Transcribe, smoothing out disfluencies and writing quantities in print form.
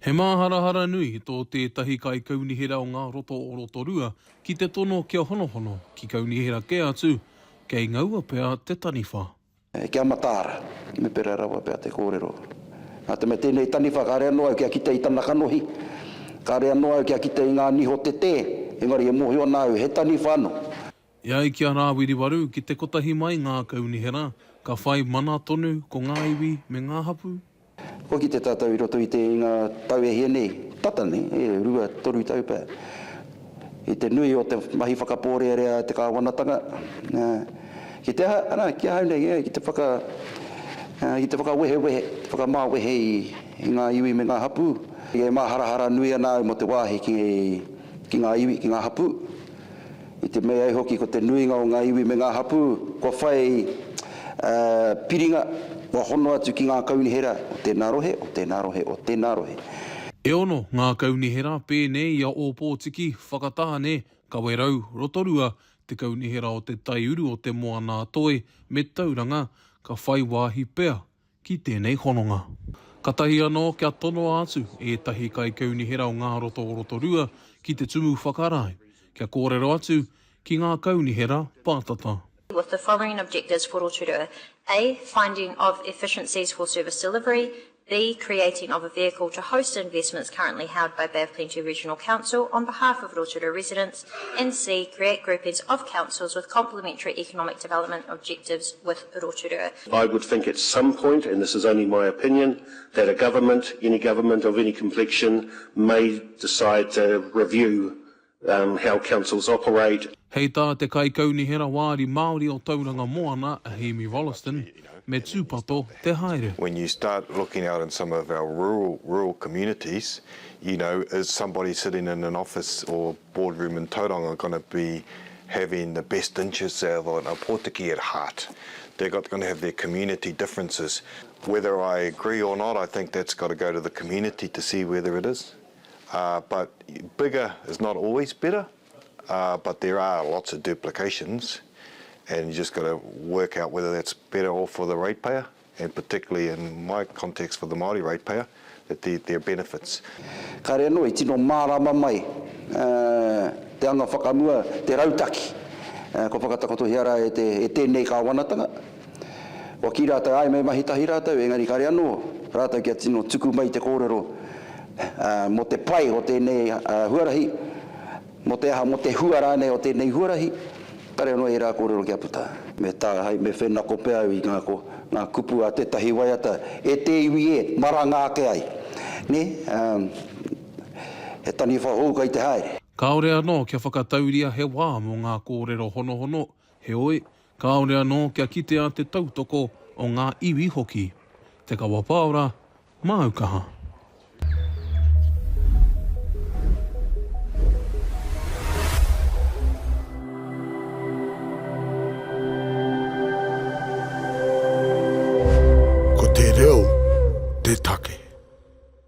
He māharahara nui tō tētahi kai kaunihera o ngā roto o Rotorua ki te tono kia honohono ki kaunihera ke atu, kei ngaua pea te taniwha. Kia matāra, me pera rawa pea te kōrero. Nā te me tēnei taniwha ka rea noa kia kita I tana kanohi, ka rea noa kia kita I ngā niho te te, engari e mohi o nāu, he taniwha anō. Iai kia rāwiri waru ki te kotahi mai ngā kaunihera, ka whai mana tonu ko ngā iwi me ngā hapu. Ko ki te tātou I roto I te ngā tau e hienei, tata nei, rua toru tau pēr. I te nui o te mahi whakapōre rea te kāwanatanga. Ki te ana, kia hau nei, ki te whakawehe, whakamāwehe I ngā iwi me ngā hapu. E māharahara nui anau mo te wāhi ki ngā iwi, ki ngā hapu. I te mea ai hoki ko te nuinga o ngā iwi me ngā hapu, ko whai piringa, wa hono atu ki ngā kaunihera o tēnā rohe, o tēnā rohe, o tēnā rohe. E ono ngā kaunihera pēnei ia o pōtiki whakatāne ka werau Rotorua te kaunihera o te taiuru o te moana toe me tauranga ka whai wāhi pea ki tēnei hononga. Ka tahi anō kia tono atu e tahi kai kaunihera o ngā roto o Rotorua ki te tumu whakarai, kia kōrero atu ki ngā kaunihera pātata. With the following objectives for Rotorua: A. Finding of efficiencies for service delivery. B. Creating of a vehicle to host investments currently held by Bay of Plenty Regional Council on behalf of Rotorua residents. And C. Create groupings of councils with complementary economic development objectives with Rotorua. I would think at some point, and this is only my opinion, that a government, any government of any complexion, may decide to review how councils operate. Hei tā te kai kaunihera wāri Māori o tauranga moana a Hemi Wollaston, me tūpato te haere. When you start looking out in some of our rural communities, you know, is somebody sitting in an office or boardroom in Tauranga going to be having the best interests of a Pōtiki at heart? They're going to have their community differences. Whether I agree or not, I think that's got to go to the community to see whether it is. But bigger is not always better, but there are lots of duplications, and you just got to work out whether that's better or for the ratepayer, and particularly in my context for the Māori ratepayer, that there are benefits. Ka rea no I tino mārama mai, te anga whakamua, te rautaki, ko whakatakoto hiara e tēnei kāwanatanga. Wa ki rātou ai mai mahitahi rātou, engari ka rea no, rātou kia tino tuku mai te kōrero, mo te pai o tēnei huarahi, mo te aha mo te huarane o tēnei huarahi, kare no e rā kōrero kia puta. Me tāhai, me whenako pēau I ngā kupu a tētahi waiata, e te iwi e, maranga ake ai. Ne, he tani whahou kai te haere. Kaore anō kia whakatauria he wā mo ngā kōrero hono, he oi, kaore anō kia kitea te tautoko o ngā iwi hoki. Te Kawa Paora, Aukaha.